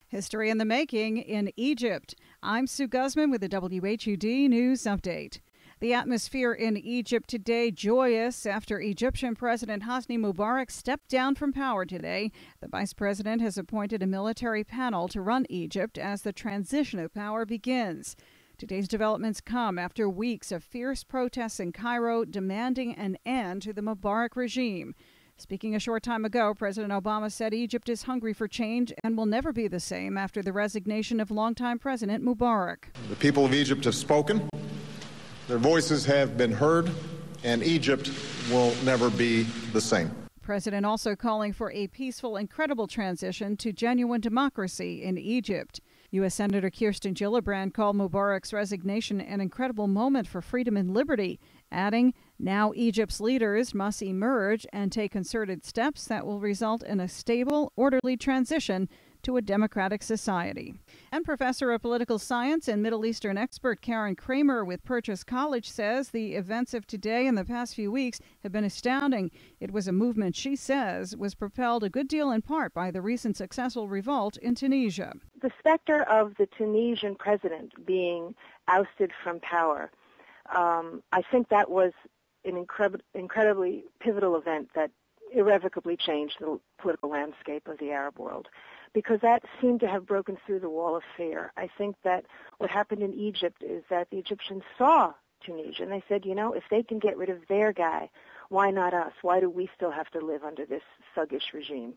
History in the making in Egypt. I'm Sue Guzman with the WHUD News Update. The atmosphere in Egypt today joyous after Egyptian President Hosni Mubarak stepped down from power today. The vice president has appointed a military panel to run Egypt as the transition of power begins. Today's developments come after weeks of fierce protests in Cairo demanding an end to the Mubarak regime. Speaking a short time ago, President Obama said Egypt is hungry for change and will never be the same after the resignation of longtime President Mubarak. The people of Egypt have spoken. Their voices have been heard, and Egypt will never be the same. The president also calling for a peaceful and credible transition to genuine democracy in Egypt. U.S. Senator Kirsten Gillibrand called Mubarak's resignation an incredible moment for freedom and liberty, adding, now Egypt's leaders must emerge and take concerted steps that will result in a stable, orderly transition to a democratic society. And professor of political science and Middle Eastern expert Karen Kramer with Purchase College says the events of today and the past few weeks have been astounding. It was a movement she says was propelled a good deal in part by the recent successful revolt in Tunisia. The specter of the Tunisian president being ousted from power, I think that was an incredibly pivotal event that irrevocably changed the political landscape of the Arab world, because that seemed to have broken through the wall of fear. I think that what happened in Egypt is that the Egyptians saw Tunisia and they said, you know, if they can get rid of their guy, why not us? Why do we still have to live under this thuggish regime?